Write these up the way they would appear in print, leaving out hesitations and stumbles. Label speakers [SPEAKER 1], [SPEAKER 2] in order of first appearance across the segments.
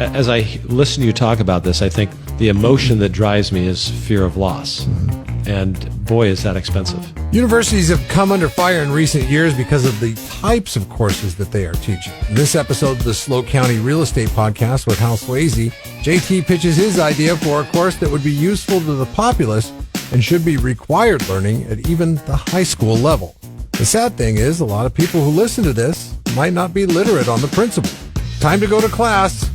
[SPEAKER 1] as I listen to you talk about this, I think the emotion that drives me is fear of loss. And boy, is that expensive.
[SPEAKER 2] Universities have come under fire in recent years because of the types of courses that they are teaching. In this episode of the Slow County Real Estate Podcast with Hal Sweasey, JT pitches his idea for a course that would be useful to the populace and should be required learning at even the high school level. The sad thing is, a lot of people who listen to this might not be literate on the principle. Time to go to class,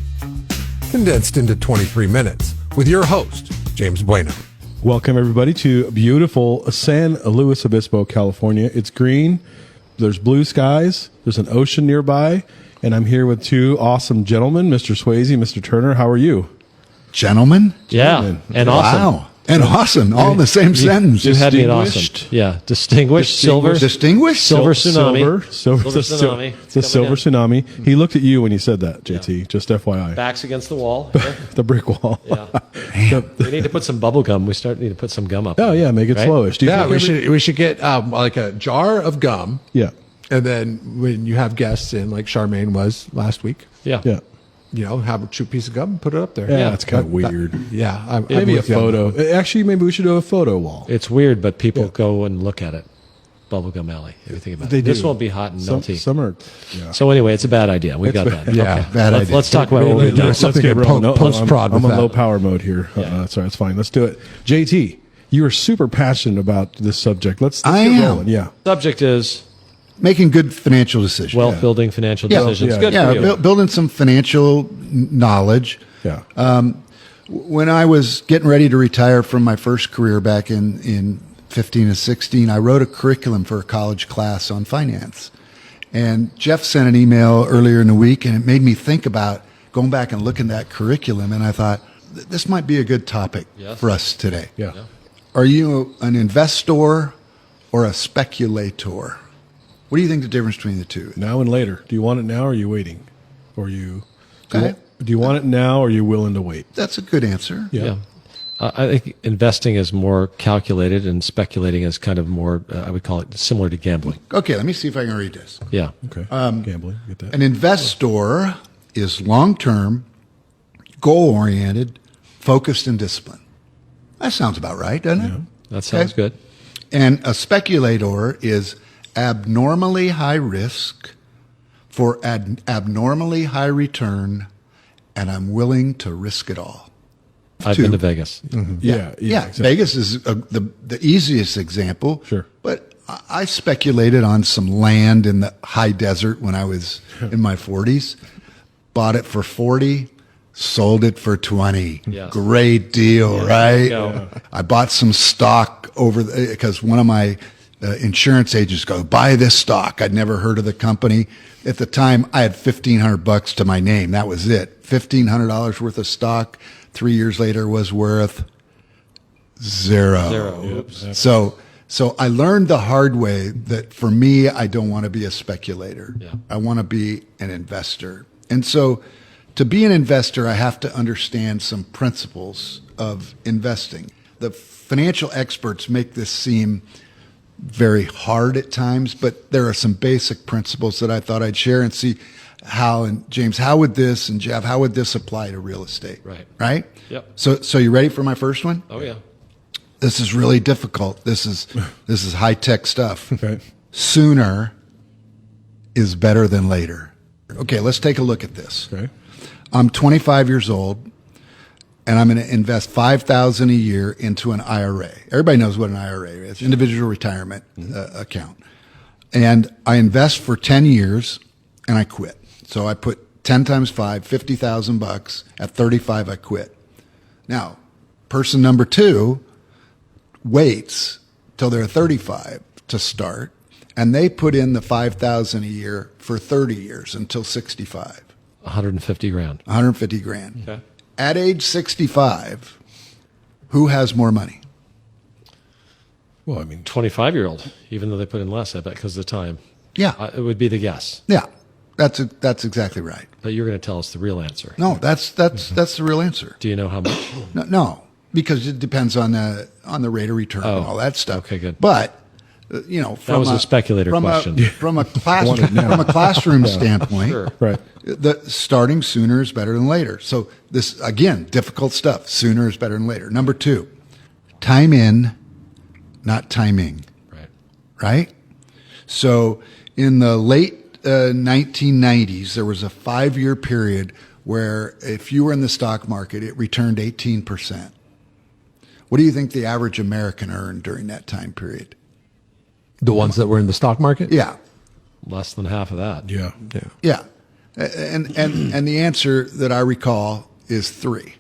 [SPEAKER 2] condensed into 23 minutes, with your host, James Bueno.
[SPEAKER 3] Welcome, everybody, to beautiful San Luis Obispo, California. It's green. There's blue skies. There's an ocean nearby. And I'm here with two awesome gentlemen, Mr. Swayze, Mr. Turner. How are you?
[SPEAKER 4] Gentlemen?
[SPEAKER 1] Yeah, and awesome.
[SPEAKER 4] Wow. And awesome, all in the same sentence.
[SPEAKER 1] You had me at awesome. Yeah, distinguished, silver.
[SPEAKER 4] Distinguished?
[SPEAKER 1] Silver tsunami.
[SPEAKER 3] Silver tsunami. It's a silver tsunami. He looked at you when you said that, JT, just FYI.
[SPEAKER 1] Backs against the wall.
[SPEAKER 3] The brick wall.
[SPEAKER 1] Yeah. We need to put some bubble gum. We need to put some gum up.
[SPEAKER 3] Oh, yeah, make it
[SPEAKER 1] right?
[SPEAKER 3] slowish.
[SPEAKER 2] We should get like a jar of gum.
[SPEAKER 3] Yeah.
[SPEAKER 2] And then when you have guests in, like Charmaine was last week,
[SPEAKER 3] Yeah.
[SPEAKER 2] Have a chew piece of gum and put it up there.
[SPEAKER 3] Yeah, that's kind of weird.
[SPEAKER 2] Maybe
[SPEAKER 3] a photo. Actually, maybe we should do a photo wall.
[SPEAKER 1] It's weird, but people go and look at it. Bubblegum Alley. If you think about it. This won't be hot and melty.
[SPEAKER 3] Summer.
[SPEAKER 1] Yeah. So anyway, it's a bad idea. We got that.
[SPEAKER 4] Yeah,
[SPEAKER 1] okay.
[SPEAKER 4] bad idea.
[SPEAKER 1] Let's talk about what we're doing.
[SPEAKER 3] Let's get rolling.
[SPEAKER 2] Post-prod
[SPEAKER 3] I'm
[SPEAKER 2] with
[SPEAKER 3] on
[SPEAKER 2] that.
[SPEAKER 3] low power mode here. Sorry, it's fine. Let's do it. JT, you are super passionate about this subject. Let's get rolling. Yeah.
[SPEAKER 1] Subject is
[SPEAKER 4] Making good financial decisions.
[SPEAKER 1] wealth building financial decisions. Good for you.
[SPEAKER 4] Building some financial knowledge.
[SPEAKER 3] Yeah.
[SPEAKER 4] When I was getting ready to retire from my first career back in 15 and 16, I wrote a curriculum for a college class on finance. And Jeff sent an email earlier in the week, and it made me think about going back and looking at that curriculum. And I thought, this might be a good topic for us today.
[SPEAKER 3] Yeah.
[SPEAKER 4] Are you an investor or a speculator? What do you think the difference between the two is?
[SPEAKER 3] Now and later. Do you want it now or are you waiting? Or you
[SPEAKER 4] Okay.
[SPEAKER 3] do you want it now or are you willing to wait?
[SPEAKER 4] That's a good answer.
[SPEAKER 1] Yeah. I think investing is more calculated and speculating is kind of more, I would call it similar to gambling.
[SPEAKER 4] Okay, let me see if I can read this.
[SPEAKER 1] Yeah.
[SPEAKER 3] Okay. Gambling. Get that.
[SPEAKER 4] An investor is long-term, goal-oriented, focused, and disciplined. That sounds about right, doesn't it?
[SPEAKER 1] That sounds good.
[SPEAKER 4] And a speculator is abnormally high risk for abnormally high return, and I'm willing to risk it all.
[SPEAKER 1] I've been to Vegas.
[SPEAKER 3] Mm-hmm.
[SPEAKER 4] Yeah.
[SPEAKER 3] Exactly.
[SPEAKER 4] Vegas is the easiest example.
[SPEAKER 3] Sure.
[SPEAKER 4] But I speculated on some land in the high desert when I was in my 40s. Bought it for 40, sold it for 20.
[SPEAKER 1] Yes.
[SPEAKER 4] Great deal, right?
[SPEAKER 1] go.
[SPEAKER 4] I bought some stock because one of my insurance agents goes, buy this stock. I'd never heard of the company. At the time, I had $1,500 to my name. That was it. $1,500 worth of stock. 3 years later was worth zero.
[SPEAKER 1] Oops.
[SPEAKER 4] So I learned the hard way that for me, I don't want to be a speculator.
[SPEAKER 1] Yeah.
[SPEAKER 4] I want to be an investor. And so to be an investor, I have to understand some principles of investing. The financial experts make this seem very hard at times, but there are some basic principles that I thought I'd share and see how, and James, how would this, and Jeff, how would this apply to real estate? Right?
[SPEAKER 1] Yep.
[SPEAKER 4] So you ready for my first one?
[SPEAKER 1] Oh, yeah.
[SPEAKER 4] This is really difficult. This is high-tech stuff.
[SPEAKER 3] Okay.
[SPEAKER 4] Sooner is better than later. Okay, let's take a look at this.
[SPEAKER 3] Okay.
[SPEAKER 4] I'm 25 years old, and I'm going to invest $5,000 a year into an IRA. Everybody knows what an IRA is, individual retirement account. And I invest for 10 years, and I quit. So I put 10 times 5, $50,000. At 35, I quit. Now, person number two waits till they're 35 to start, and they put in the $5,000 a year for 30 years until 65.
[SPEAKER 1] 150 grand.
[SPEAKER 4] 150 grand.
[SPEAKER 1] Okay.
[SPEAKER 4] At age 65, who has more money?
[SPEAKER 3] Well, I mean,
[SPEAKER 1] 25-year-old, even though they put in less, I bet, because of the time.
[SPEAKER 4] Yeah.
[SPEAKER 1] It would be the guess.
[SPEAKER 4] Yeah. That's exactly right.
[SPEAKER 1] But you're going to tell us the real answer.
[SPEAKER 4] No, that's the real answer.
[SPEAKER 1] Do you know how much?
[SPEAKER 4] No, because it depends on the rate of return and all that stuff.
[SPEAKER 1] Okay, good.
[SPEAKER 4] But
[SPEAKER 1] That was a speculator question.
[SPEAKER 4] From a classroom standpoint,
[SPEAKER 1] Sure.
[SPEAKER 3] Right.
[SPEAKER 4] the starting sooner is better than later. So this, again, difficult stuff. Sooner is better than later. Number 2, time in, not timing.
[SPEAKER 1] Right.
[SPEAKER 4] Right? So in the late 1990s, there was a 5-year period where if you were in the stock market, it returned 18%. What do you think the average American earned during that time period?
[SPEAKER 2] The ones that were in the stock market?
[SPEAKER 4] Yeah.
[SPEAKER 1] Less than half of that.
[SPEAKER 3] Yeah.
[SPEAKER 4] Yeah. And the answer that I recall is 3.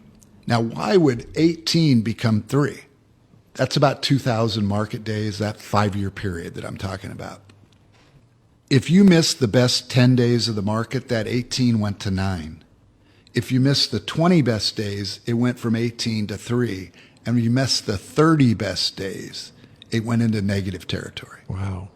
[SPEAKER 4] Now, why would 18 become 3? That's about 2,000 market days, that 5-year period that I'm talking about. If you missed the best 10 days of the market, that 18 went to 9. If you missed the 20 best days, it went from 18 to 3. And when you missed the 30 best days, it went into negative territory.
[SPEAKER 2] Wow.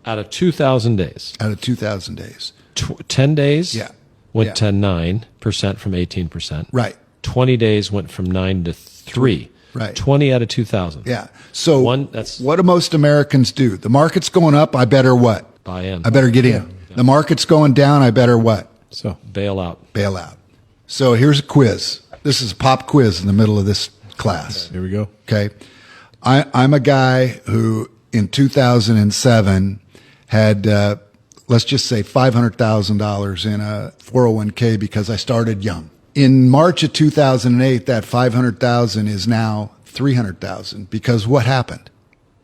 [SPEAKER 1] Out of 2,000 days,
[SPEAKER 4] Out of 2,000 days.
[SPEAKER 1] 10 days
[SPEAKER 4] Yeah.
[SPEAKER 1] went
[SPEAKER 4] Yeah.
[SPEAKER 1] to 9% from 18%.
[SPEAKER 4] Right.
[SPEAKER 1] 20 days went from 9 to 3.
[SPEAKER 4] Right.
[SPEAKER 1] 20 out of 2,000.
[SPEAKER 4] Yeah. So
[SPEAKER 1] That's
[SPEAKER 4] what do most Americans do? The market's going up, I better what?
[SPEAKER 1] buy in.
[SPEAKER 4] I better get in. The market's going down, I better what?
[SPEAKER 3] So
[SPEAKER 1] Bail out.
[SPEAKER 4] Bail out. So here's a quiz. This is a pop quiz in the middle of this class.
[SPEAKER 3] here we go.
[SPEAKER 4] Okay. I'm a guy who in 2007 had, let's just say $500,000 in a 401k because I started young. In March of 2008, that 500,000 is now 300,000 because what happened?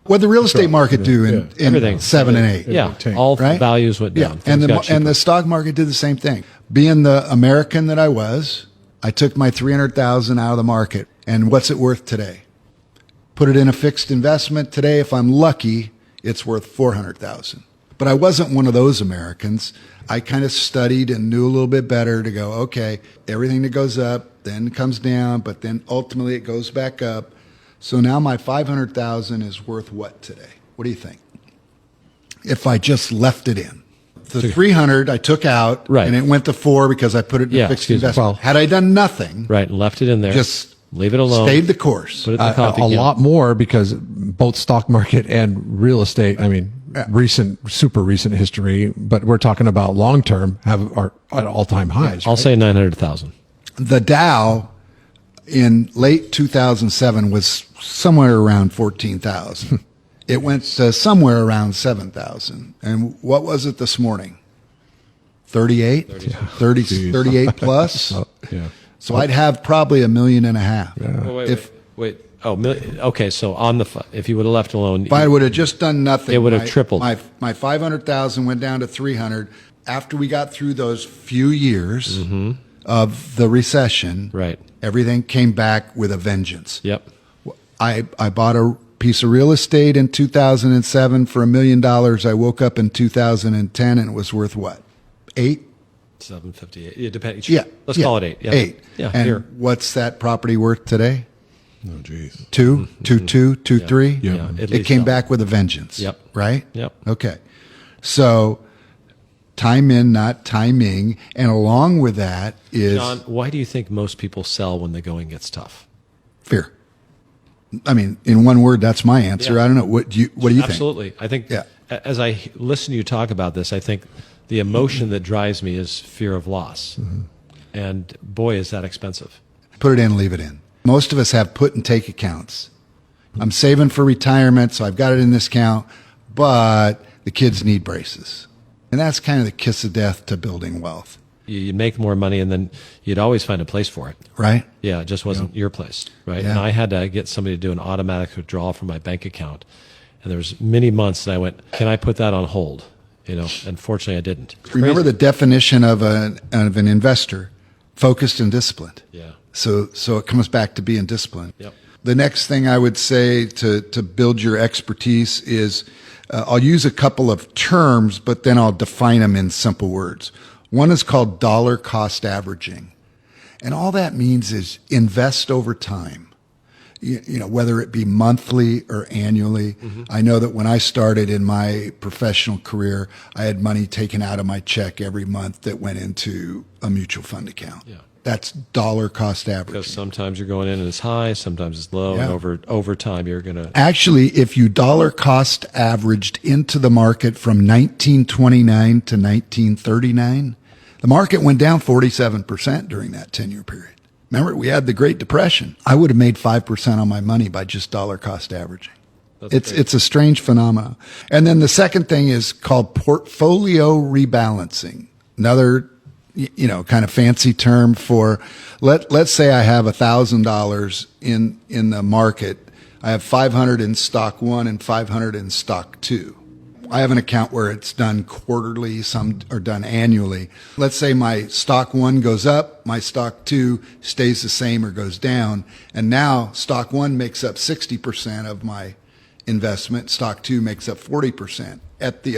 [SPEAKER 4] What did the real estate market do in
[SPEAKER 1] Everything.
[SPEAKER 4] 7 and 8?
[SPEAKER 1] Yeah.
[SPEAKER 3] tanked,
[SPEAKER 1] All
[SPEAKER 4] right?
[SPEAKER 1] values went down.
[SPEAKER 4] Yeah,
[SPEAKER 1] Things got cheaper.
[SPEAKER 4] and the stock market did the same thing. Being the American that I was, I took my 300,000 out of the market. And what's it worth today? Put it in a fixed investment today. If I'm lucky, it's worth 400,000. But I wasn't one of those Americans. I kind of studied and knew a little bit better to go, okay, everything that goes up then comes down, but then ultimately it goes back up. So now my 500,000 is worth what today? What do you think? If I just left it in. The 300 I took out,
[SPEAKER 1] Right.
[SPEAKER 4] and it went to 4 because I put it in
[SPEAKER 1] Yeah,
[SPEAKER 4] a fixed
[SPEAKER 1] excuse me.
[SPEAKER 4] investment. Had I done nothing,
[SPEAKER 1] Right. And left it in there.
[SPEAKER 4] just
[SPEAKER 1] leave it alone.
[SPEAKER 4] stayed the course.
[SPEAKER 1] Put it in the coffee
[SPEAKER 2] A
[SPEAKER 1] can.
[SPEAKER 2] lot more because both stock market and real estate, I mean, super recent history, but we're talking about long term, are at all time highs.
[SPEAKER 1] I'll say 900,000.
[SPEAKER 4] The Dow in late 2007 was somewhere around 14,000. It went to somewhere around 7,000. And what was it this morning? 38? 38 plus?
[SPEAKER 3] Yeah.
[SPEAKER 4] So I'd have probably $1.5 million.
[SPEAKER 1] Wait. Oh, okay. So if you would have left alone,
[SPEAKER 4] If I would have just done nothing,
[SPEAKER 1] It would have tripled.
[SPEAKER 4] My 500,000 went down to 300. After we got through those few years of the recession,
[SPEAKER 1] Right.
[SPEAKER 4] everything came back with a vengeance.
[SPEAKER 1] Yep.
[SPEAKER 4] I bought a piece of real estate in 2007 for $1 million. I woke up in 2010 and it was worth what? 8?
[SPEAKER 1] 758. Yeah, depending.
[SPEAKER 4] Yeah.
[SPEAKER 1] Let's
[SPEAKER 4] yeah,
[SPEAKER 1] call it 8. Yeah.
[SPEAKER 4] 8.
[SPEAKER 1] Yeah.
[SPEAKER 4] And
[SPEAKER 1] Here.
[SPEAKER 4] what's that property worth today?
[SPEAKER 3] Oh, geez.
[SPEAKER 4] 2, 2, 3.
[SPEAKER 1] Yeah. At
[SPEAKER 4] It
[SPEAKER 1] least
[SPEAKER 4] came
[SPEAKER 1] double.
[SPEAKER 4] back with a vengeance.
[SPEAKER 1] Yep.
[SPEAKER 4] Right?
[SPEAKER 1] Yep.
[SPEAKER 4] Okay. So time in, not timing. And along with that is
[SPEAKER 1] John, why do you think most people sell when the going gets tough?
[SPEAKER 4] fear. I mean, in one word, that's my answer.
[SPEAKER 1] Yeah.
[SPEAKER 4] I don't know. What do you think?
[SPEAKER 1] Absolutely. I think
[SPEAKER 4] Yeah.
[SPEAKER 1] as I listen to you talk about this, I think the emotion that drives me is fear of loss. And boy, is that expensive.
[SPEAKER 4] Put it in, leave it in. Most of us have put and take accounts. I'm saving for retirement, so I've got it in this account, but the kids need braces. And that's kind of the kiss of death to building wealth,
[SPEAKER 1] You'd make more money and then you'd always find a place for it.
[SPEAKER 4] right?
[SPEAKER 1] Yeah, it just wasn't your place, right?
[SPEAKER 4] Yeah.
[SPEAKER 1] And I had to get somebody to do an automatic withdrawal from my bank account. And there was many months that I went, can I put that on hold? And fortunately I didn't.
[SPEAKER 4] Remember the definition of an investor, focused and disciplined.
[SPEAKER 1] Yeah.
[SPEAKER 4] So it comes back to being disciplined.
[SPEAKER 1] Yep.
[SPEAKER 4] The next thing I would say to build your expertise is I'll use a couple of terms, but then I'll define them in simple words. One is called dollar cost averaging. And all that means is invest over time. Whether it be monthly or annually. I know that when I started in my professional career, I had money taken out of my check every month that went into a mutual fund account.
[SPEAKER 1] Yeah.
[SPEAKER 4] That's dollar cost
[SPEAKER 1] Because
[SPEAKER 4] averaging.
[SPEAKER 1] sometimes you're going in and it's high, sometimes it's low,
[SPEAKER 4] Yeah.
[SPEAKER 1] and over time you're going to.
[SPEAKER 4] Actually, if you dollar cost averaged into the market from 1929 to 1939, the market went down 47% during that 10-year period. Remember, we had the Great Depression. I would have made 5% on my money by just dollar cost averaging. It's a strange phenomenon. And then the second thing is called portfolio rebalancing. Another, kind of fancy term for, let's say I have $1,000 in the market. I have 500 in stock 1 and 500 in stock 2. I have an account where it's done quarterly, some are done annually. Let's say my stock 1 goes up, my stock 2 stays the same or goes down, and now stock 1 makes up 60% of my investment, stock 2 makes up 40%. At the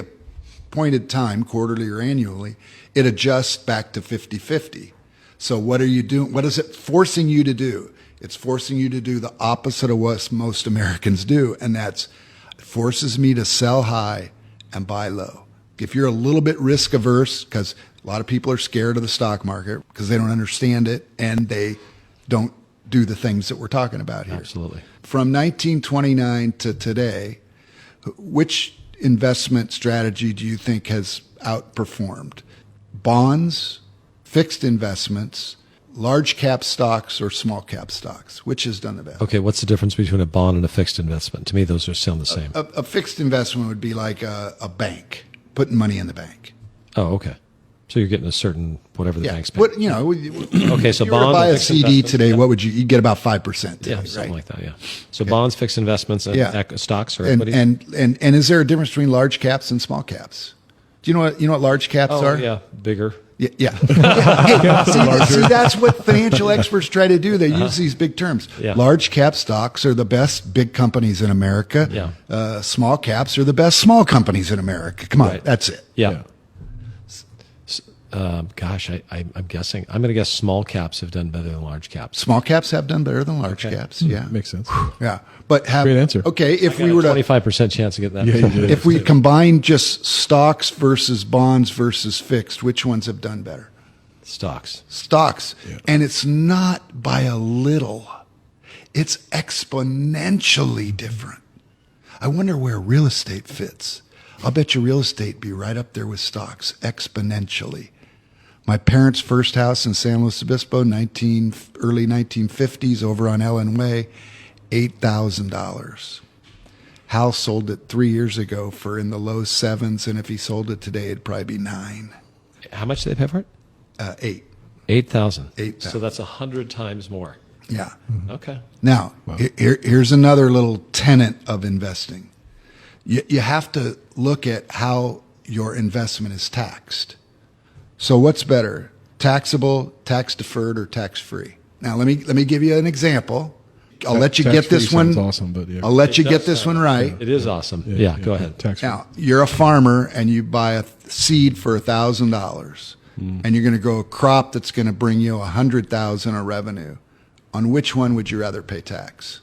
[SPEAKER 4] appointed time, quarterly or annually, it adjusts back to 50-50. So what are you doing? What is it forcing you to do? It's forcing you to do the opposite of what most Americans do, and that's forces me to sell high and buy low. If you're a little bit risk averse, because a lot of people are scared of the stock market because they don't understand it and they don't do the things that we're talking about here.
[SPEAKER 1] Absolutely.
[SPEAKER 4] From 1929 to today, which investment strategy do you think has outperformed? Bonds, fixed investments, large cap stocks, or small cap stocks? Which has done the best?
[SPEAKER 1] Okay, what's the difference between a bond and a fixed investment? To me, those are sound the same.
[SPEAKER 4] A fixed investment would be like a bank, putting money in the bank.
[SPEAKER 1] Oh, okay. So you're getting a certain whatever the
[SPEAKER 4] Yeah.
[SPEAKER 1] bank's paying.
[SPEAKER 4] What,
[SPEAKER 1] Okay, so
[SPEAKER 4] if you were to
[SPEAKER 1] bond
[SPEAKER 4] buy
[SPEAKER 1] and
[SPEAKER 4] a
[SPEAKER 1] fixed
[SPEAKER 4] CD
[SPEAKER 1] investments,
[SPEAKER 4] today,
[SPEAKER 1] yeah.
[SPEAKER 4] what would you'd get about 5% today,
[SPEAKER 1] Yeah, something
[SPEAKER 4] right?
[SPEAKER 1] like that. Yeah. So bonds, fixed investments, and
[SPEAKER 4] Yeah.
[SPEAKER 1] stocks or
[SPEAKER 4] And,
[SPEAKER 1] equities.
[SPEAKER 4] and is there a difference between large caps and small caps? Do you know what large caps
[SPEAKER 1] oh
[SPEAKER 4] are?
[SPEAKER 1] yeah, bigger.
[SPEAKER 4] Yeah. Hey, see, that's what financial experts try to do. They use these big terms.
[SPEAKER 1] Yeah.
[SPEAKER 4] Large cap stocks are the best big companies in America.
[SPEAKER 1] Yeah.
[SPEAKER 4] Small caps are the best small companies in America. Come on,
[SPEAKER 1] Right.
[SPEAKER 4] that's it.
[SPEAKER 1] Yeah. Gosh, I'm guessing. I'm going to guess small caps have done better than large caps.
[SPEAKER 4] Small caps have done better than large caps. Yeah.
[SPEAKER 3] Makes sense.
[SPEAKER 4] Yeah. But have,
[SPEAKER 3] Great answer.
[SPEAKER 4] Okay, if
[SPEAKER 1] I
[SPEAKER 4] we
[SPEAKER 1] got
[SPEAKER 4] were
[SPEAKER 1] a
[SPEAKER 4] to
[SPEAKER 1] 25% chance to get that.
[SPEAKER 3] Yeah, you did.
[SPEAKER 4] if we combine just stocks versus bonds versus fixed, which ones have done better?
[SPEAKER 1] Stocks.
[SPEAKER 4] Stocks. And it's not by a little. It's exponentially different. I wonder where real estate fits. I'll bet you real estate be right up there with stocks exponentially. My parents' first house in San Luis Obispo, early 1950s, over on Ellen Way, $8,000. Hal sold it 3 years ago for in the low sevens, and if he sold it today, it'd probably be $9,000.
[SPEAKER 1] How much did they pay for it?
[SPEAKER 4] $8,000.
[SPEAKER 1] 8,000.
[SPEAKER 4] 8,000.
[SPEAKER 1] So that's 100 times more.
[SPEAKER 4] Yeah.
[SPEAKER 1] Okay.
[SPEAKER 4] Now, here's another little tenet of investing. You have to look at how your investment is taxed. So what's better, taxable, tax deferred, or tax free? Now let me give you an example. I'll let you get this one.
[SPEAKER 3] Sounds awesome, but yeah.
[SPEAKER 4] I'll let you
[SPEAKER 1] It
[SPEAKER 4] get
[SPEAKER 1] does
[SPEAKER 4] this
[SPEAKER 1] sound-
[SPEAKER 4] one right.
[SPEAKER 1] It is awesome. Yeah, go ahead.
[SPEAKER 3] Tax
[SPEAKER 4] Now you're a farmer and you buy a seed for $1,000, and you're going to grow a crop that's going to bring you $100,000 of revenue. On which one would you rather pay tax?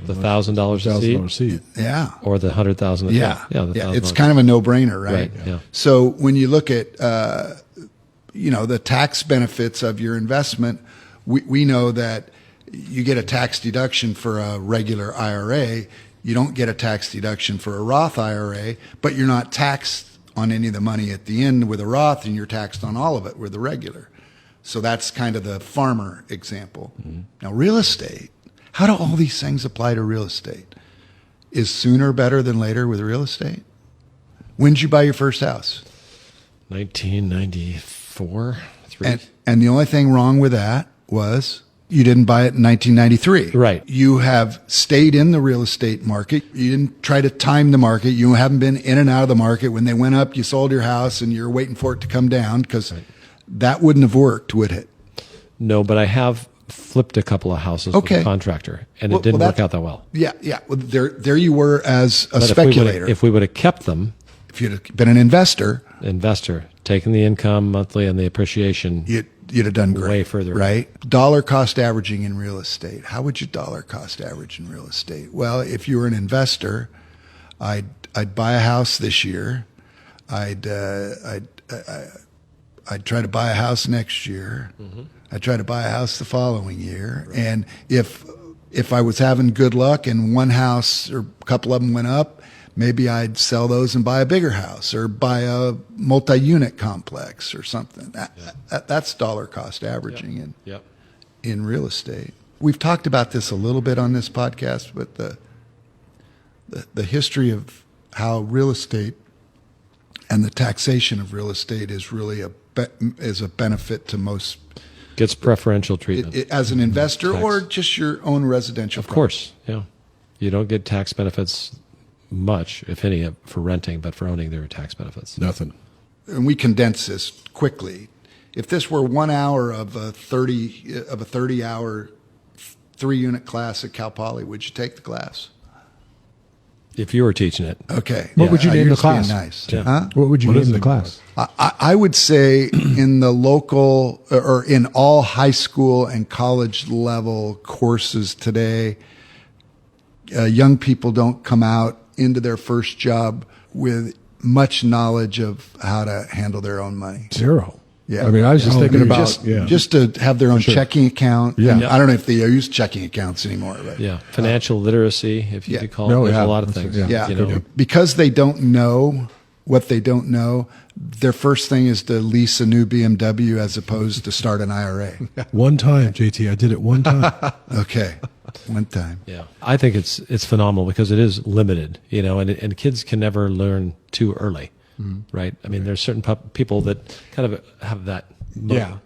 [SPEAKER 1] The $1,000 a seed
[SPEAKER 3] $1,000 seed.
[SPEAKER 4] Yeah.
[SPEAKER 1] or the 100,000.
[SPEAKER 4] Yeah.
[SPEAKER 1] Yeah. The
[SPEAKER 4] It's
[SPEAKER 1] $1,000.
[SPEAKER 4] kind of a no-brainer, right?
[SPEAKER 1] Right, yeah.
[SPEAKER 4] So when you look at, the tax benefits of your investment, we know that you get a tax deduction for a regular IRA. You don't get a tax deduction for a Roth IRA, but you're not taxed on any of the money at the end with a Roth, and you're taxed on all of it with a regular. So that's kind of the farmer example. Now, real estate, how do all these things apply to real estate? Is sooner better than later with real estate? When did you buy your first house?
[SPEAKER 1] 1994, 3.
[SPEAKER 4] And the only thing wrong with that was you didn't buy it in 1993.
[SPEAKER 1] Right.
[SPEAKER 4] You have stayed in the real estate market. You didn't try to time the market. You haven't been in and out of the market. When they went up, you sold your house and you're waiting for it to come down because that wouldn't have worked, would it?
[SPEAKER 1] No, but I have flipped a couple of houses with
[SPEAKER 4] Okay.
[SPEAKER 1] a contractor, and
[SPEAKER 4] Well,
[SPEAKER 1] it didn't
[SPEAKER 4] well,
[SPEAKER 1] work out that well.
[SPEAKER 4] Yeah, yeah. Well, there you were as a
[SPEAKER 1] But
[SPEAKER 4] speculator.
[SPEAKER 1] if we would have kept them,
[SPEAKER 4] If you'd have been an investor,
[SPEAKER 1] investor, taking the income monthly and the appreciation,
[SPEAKER 4] you'd have done great.
[SPEAKER 1] Way further.
[SPEAKER 4] Right? Dollar cost averaging in real estate. How would you dollar cost average in real estate? Well, if you were an investor, I'd buy a house this year. I'd I'd try to buy a house next year. I'd try to buy a house the following year. Right. And if I was having good luck and one house or a couple of them went up, maybe I'd sell those and buy a bigger house or buy a multi-unit complex or something. That's dollar cost averaging in real estate. We've talked about this a little bit on this podcast, but the history of how real estate and the taxation of real estate is really is a benefit to most.
[SPEAKER 1] Gets preferential treatment.
[SPEAKER 4] As an investor or just your own residential
[SPEAKER 1] Of
[SPEAKER 4] property.
[SPEAKER 1] course, yeah. You don't get tax benefits much, if any, for renting, but for owning there are tax benefits.
[SPEAKER 3] Nothing.
[SPEAKER 4] And we condense this quickly. If this were 1 hour of a 30-hour 3-unit class at Cal Poly, would you take the class?
[SPEAKER 1] If you were teaching it.
[SPEAKER 4] Okay.
[SPEAKER 2] What would you name
[SPEAKER 4] you're
[SPEAKER 2] the
[SPEAKER 4] just being
[SPEAKER 2] class?
[SPEAKER 4] Nice.
[SPEAKER 1] Yeah.
[SPEAKER 4] Huh?
[SPEAKER 2] What would you
[SPEAKER 3] What
[SPEAKER 2] name
[SPEAKER 3] is
[SPEAKER 2] the
[SPEAKER 3] the
[SPEAKER 2] class?
[SPEAKER 4] I would say in the local or in all high school and college level courses today, young people don't come out into their first job with much knowledge of how to handle their own money.
[SPEAKER 2] Zero.
[SPEAKER 4] Yeah.
[SPEAKER 2] I mean, I was just thinking about
[SPEAKER 4] just to have their own checking account.
[SPEAKER 2] Yeah.
[SPEAKER 4] And I don't know if they use checking accounts anymore. But
[SPEAKER 1] Yeah, financial literacy, if you could call it.
[SPEAKER 2] No,
[SPEAKER 1] There's
[SPEAKER 2] yeah.
[SPEAKER 1] a lot of
[SPEAKER 2] That's-
[SPEAKER 1] things.
[SPEAKER 2] yeah.
[SPEAKER 1] You know,
[SPEAKER 4] because they don't know what they don't know, their first thing is to lease a new BMW as opposed to start an IRA.
[SPEAKER 3] One time, JT, I did it one time.
[SPEAKER 4] Okay, one time.
[SPEAKER 1] yeah. I think it's phenomenal because it is limited, you know, and kids can never learn too early, right? I mean, there's certain people that kind of have that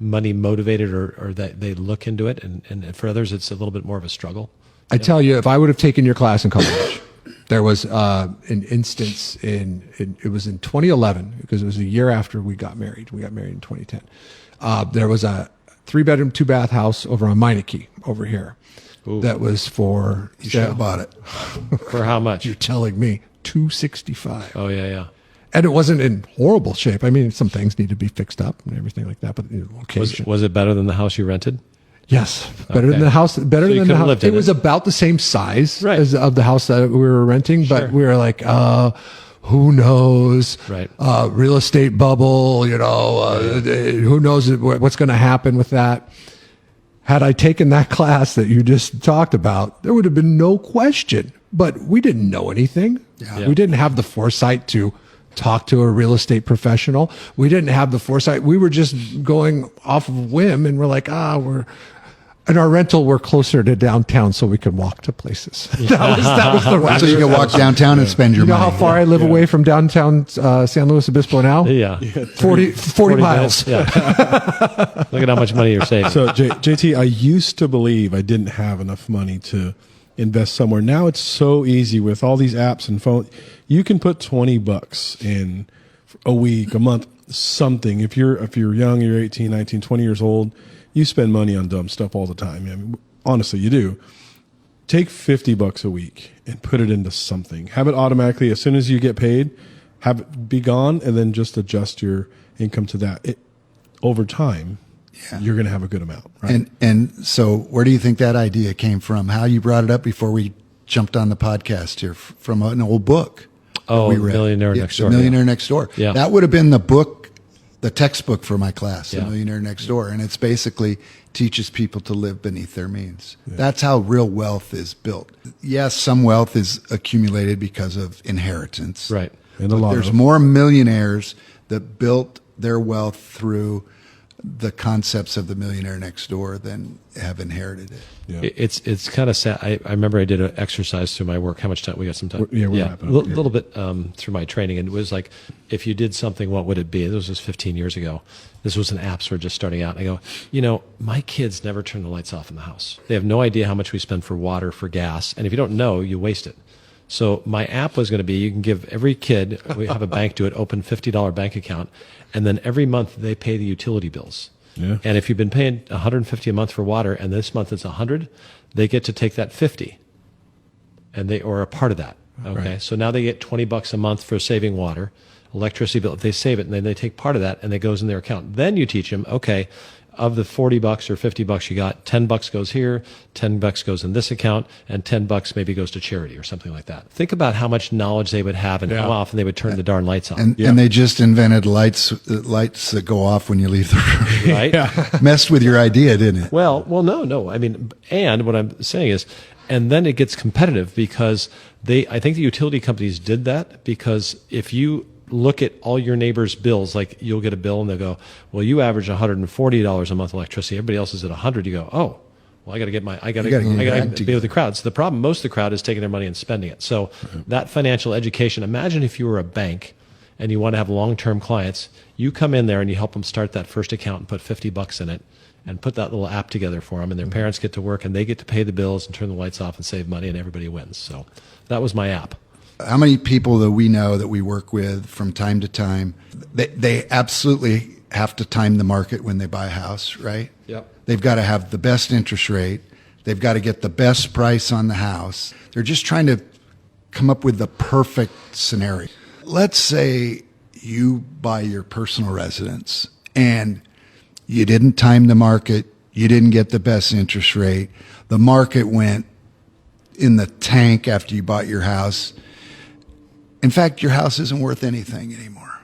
[SPEAKER 1] money motivated or that they look into it, and for others, it's a little bit more of a struggle.
[SPEAKER 2] I tell you, if I would have taken your class in college, there was an instance it was in 2011 because it was a year after we got married. We got married in 2010. There was a 3-bedroom, 2-bath house over on Meineke over here.
[SPEAKER 1] Ooh.
[SPEAKER 2] That was for
[SPEAKER 4] You should have bought it.
[SPEAKER 1] For how much?
[SPEAKER 2] You're telling me $265.
[SPEAKER 1] Oh, yeah.
[SPEAKER 2] And it wasn't in horrible shape. I mean, some things need to be fixed up and everything like that. But location,
[SPEAKER 1] Was it better than the house you rented?
[SPEAKER 2] yes, better
[SPEAKER 1] Okay.
[SPEAKER 2] than the house. Better
[SPEAKER 1] So you
[SPEAKER 2] than
[SPEAKER 1] could
[SPEAKER 2] the
[SPEAKER 1] have
[SPEAKER 2] house.
[SPEAKER 1] lived
[SPEAKER 2] It
[SPEAKER 1] in
[SPEAKER 2] was
[SPEAKER 1] it.
[SPEAKER 2] about the same size
[SPEAKER 1] Right.
[SPEAKER 2] as of the house that we were renting, but
[SPEAKER 1] Sure.
[SPEAKER 2] we were like, who knows?
[SPEAKER 1] Right.
[SPEAKER 2] Real estate bubble. You know, who knows what's going to happen with that? Had I taken that class that you just talked about, there would have been no question. But we didn't know anything.
[SPEAKER 1] Yeah.
[SPEAKER 2] We didn't have the foresight to talk to a real estate professional. We didn't have the foresight. We were just going off of whim, and we're like, and our rental, we're closer to downtown so we could walk to places. That was the
[SPEAKER 4] So
[SPEAKER 2] rationale.
[SPEAKER 4] you can walk downtown and spend your
[SPEAKER 2] You know
[SPEAKER 4] money.
[SPEAKER 2] how far I live away from downtown San Luis Obispo now?
[SPEAKER 1] Yeah.
[SPEAKER 2] 40 miles.
[SPEAKER 1] minutes. Yeah. Look at how much money you're saving.
[SPEAKER 3] So, JT, I used to believe I didn't have enough money to invest somewhere. Now it's so easy with all these apps and phone. You can put $20 in a week, a month, something. If you're young, you're 18, 19, 20 years old, you spend money on dumb stuff all the time. I mean, honestly, you do. Take $50 a week and put it into something. Have it automatically as soon as you get paid. Have it be gone, and then just adjust your income to that. Over time, you're going to have a good amount. Right?
[SPEAKER 4] And so where do you think that idea came from? How you brought it up before we jumped on the podcast here from an old book.
[SPEAKER 1] Oh,
[SPEAKER 4] we read.
[SPEAKER 1] Millionaire Next
[SPEAKER 4] The
[SPEAKER 1] Door.
[SPEAKER 4] Millionaire Next Door.
[SPEAKER 1] Yeah.
[SPEAKER 4] That would have been the book, the textbook for my class,
[SPEAKER 1] Yeah.
[SPEAKER 4] The Millionaire Next Door. And it's basically teaches people to live beneath their means. Yeah. That's how real wealth is built. Yes, some wealth is accumulated because of inheritance.
[SPEAKER 1] Right.
[SPEAKER 3] And a lot
[SPEAKER 4] There's
[SPEAKER 3] of
[SPEAKER 4] more millionaires that built their wealth through the concepts of the Millionaire Next Door than have inherited it.
[SPEAKER 3] Yeah.
[SPEAKER 1] It's kind of sad. I remember I did an exercise through my work. How much time we got? Some time.
[SPEAKER 3] We're wrapping up here.
[SPEAKER 1] Little bit through my training, and it was like, if you did something, what would it be? This was just 15 years ago. This was an apps were just starting out. And I go, my kids never turn the lights off in the house. They have no idea how much we spend for water, for gas, and if you don't know, you waste it. So my app was going to be, you can give every kid, we have a bank do it, open $50 bank account, and then every month they pay the utility bills.
[SPEAKER 3] Yeah.
[SPEAKER 1] And if you've been paying $150 a month for water, and this month it's $100, they get to take that $50, or a part of that. Okay, right. So now they get $20 a month for saving water, electricity bill. If they save it, and then they take part of that, and it goes in their account. Then you teach them, okay, of the $40 or $50 you got, $10 goes here, $10 goes in this account, and $10 maybe goes to charity or something like that. Think about how much knowledge they would have and how often they would turn the darn lights on.
[SPEAKER 4] And they just invented lights that go off when you leave the room.
[SPEAKER 1] Right?
[SPEAKER 4] Messed with your idea, didn't it?
[SPEAKER 1] Well, no. I mean, and what I'm saying is, and then it gets competitive because I think the utility companies did that because if you look at all your neighbors' bills, like you'll get a bill and they'll go, well, you average $140 a month electricity. Everybody else is at $100. You go, oh, well, I got to be with the crowd. So the problem, most of the crowd is taking their money and spending it. So that financial education, imagine if you were a bank and you want to have long-term clients, you come in there and you help them start that first account and put $50 in it and put that little app together for them, and their parents get to work and they get to pay the bills and turn the lights off and save money, and everybody wins. So that was my app.
[SPEAKER 4] How many people that we know that we work with from time to time, they absolutely have to time the market when they buy a house, right?
[SPEAKER 1] Yep.
[SPEAKER 4] They've got to have the best interest rate. They've got to get the best price on the house. They're just trying to come up with the perfect scenario. Let's say you buy your personal residence and you didn't time the market. You didn't get the best interest rate. The market went in the tank after you bought your house. In fact, your house isn't worth anything anymore.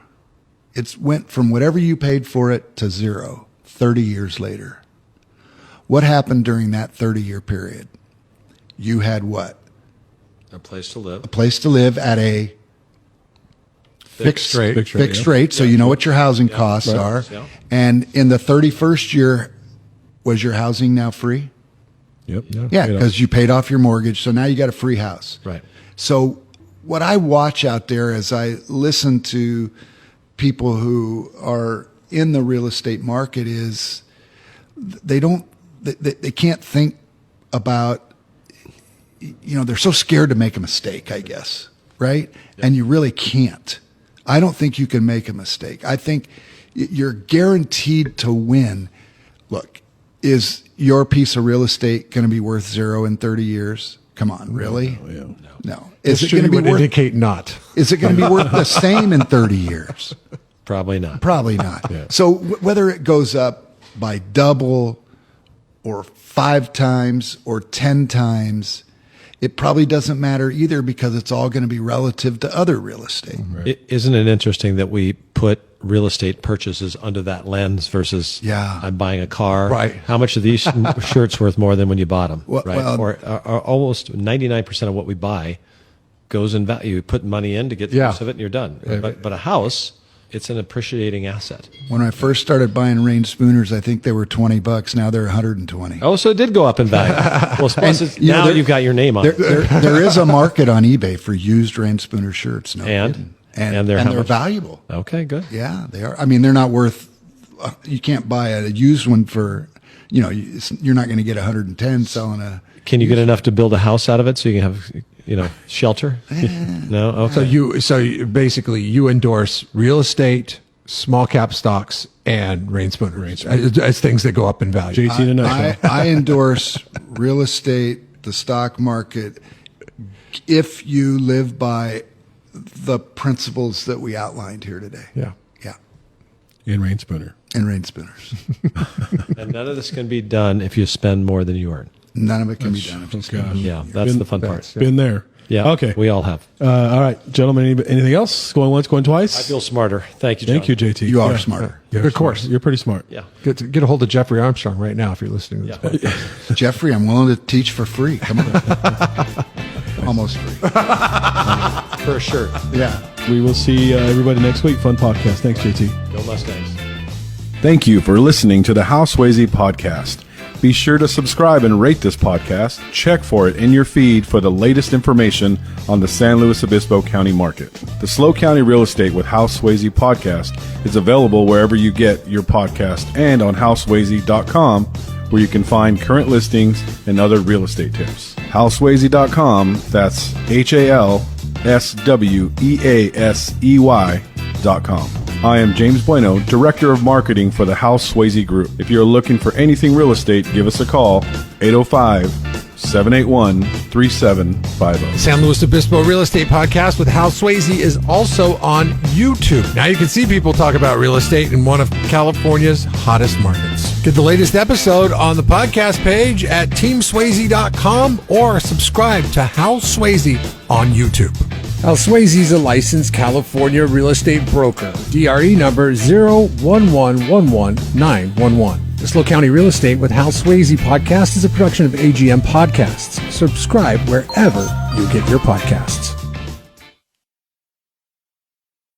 [SPEAKER 4] It went from whatever you paid for it to zero 30 years later. What happened during that 30-year period? You had what?
[SPEAKER 1] A place to live.
[SPEAKER 4] A place to live at a fixed rate, so you know what your housing costs are.
[SPEAKER 1] Yeah.
[SPEAKER 4] And in the 31st year, was your housing now free?
[SPEAKER 3] Yep.
[SPEAKER 4] Yeah, because you paid off your mortgage, so now you got a free house.
[SPEAKER 1] Right.
[SPEAKER 4] So what I watch out there as I listen to people who are in the real estate market is they can't think about, they're so scared to make a mistake, I guess, right? Yeah. And you really can't. I don't think you can make a mistake. I think you're guaranteed to win. Look, is your piece of real estate going to be worth zero in 30 years? Come on, really? No.
[SPEAKER 2] Is it going to be worth? Indicate not.
[SPEAKER 4] Is it going to be worth the same in 30 years?
[SPEAKER 1] Probably not.
[SPEAKER 4] Probably not. Yeah. So whether it goes up by double or 5 times or 10 times, it probably doesn't matter either because it's all going to be relative to other real estate.
[SPEAKER 1] Right. Isn't it interesting that we put real estate purchases under that lens versus I'm buying a car?
[SPEAKER 2] Right.
[SPEAKER 1] How much are these shirts worth more than when you bought them?
[SPEAKER 4] Right.
[SPEAKER 1] Well, or almost 99% of what we buy goes in value. You put money in to get the use of it and you're done. But a house, it's an appreciating asset.
[SPEAKER 4] When I first started buying rain spooners, I think they were $20. Now they're $120.
[SPEAKER 1] Oh, so it did go up in value. Well, plus now you've got your name on it.
[SPEAKER 4] There is a market on eBay for used rain spooner shirts. No
[SPEAKER 1] and
[SPEAKER 4] they're valuable.
[SPEAKER 1] Okay, good.
[SPEAKER 4] Yeah, they are. I mean, they're not worth. You can't buy a used one for. You're not going to get 110 selling a.
[SPEAKER 1] Can you get enough to build a house out of it so you can have shelter? No. Okay.
[SPEAKER 2] So you basically you endorse real estate, small cap stocks, and rain spooners as things that go up in value.
[SPEAKER 3] JT in a nutshell.
[SPEAKER 4] I endorse real estate, the stock market, if you live by the principles that we outlined here today.
[SPEAKER 2] Yeah.
[SPEAKER 3] And rain spooner.
[SPEAKER 4] And rain spooners.
[SPEAKER 1] And none of this can be done if you spend more than you earn.
[SPEAKER 4] None of it can be done if you spend.
[SPEAKER 1] Yeah, that's the fun part.
[SPEAKER 3] Been there.
[SPEAKER 1] Yeah.
[SPEAKER 3] Okay.
[SPEAKER 1] We all have.
[SPEAKER 3] All right, gentlemen. Anything else? Going once, going twice?
[SPEAKER 1] I feel smarter. Thank you, John.
[SPEAKER 3] Thank you, JT.
[SPEAKER 4] You are smarter.
[SPEAKER 2] Of course.
[SPEAKER 3] You're pretty smart.
[SPEAKER 1] Yeah.
[SPEAKER 2] Get a hold of Jeffrey Armstrong right now if you're listening to this podcast.
[SPEAKER 4] Jeffrey, I'm willing to teach for free. Come on. Almost free.
[SPEAKER 1] For sure.
[SPEAKER 4] Yeah.
[SPEAKER 3] We will see everybody next week. Fun podcast. Thanks, JT.
[SPEAKER 1] Go Mustangs.
[SPEAKER 3] Thank you for listening to the Hal Sweasey podcast. Be sure to subscribe and rate this podcast. Check for it in your feed for the latest information on the San Luis Obispo County market. The Slow County Real Estate with Hal Sweasey podcast is available wherever you get your podcast and on halsweasey.com, where you can find current listings and other real estate tips. halsweasey.com, that's HALSWEASEY.com. I am James Bueno, Director of Marketing for the Hal Sweasey Group. If you're looking for anything real estate, give us a call, 805 781-3750.
[SPEAKER 2] San Luis Obispo Real Estate Podcast with Hal Sweasey is also on YouTube. Now you can see people talk about real estate in one of California's hottest markets. Get the latest episode on the podcast page at teamswayze.com or subscribe to Hal Sweasey on YouTube. Hal Sweasey is a licensed California real estate broker. DRE number 011119111. The SLO County Real Estate with Hal Sweasey podcast is a production of AGM Podcasts. Subscribe wherever you get your podcasts.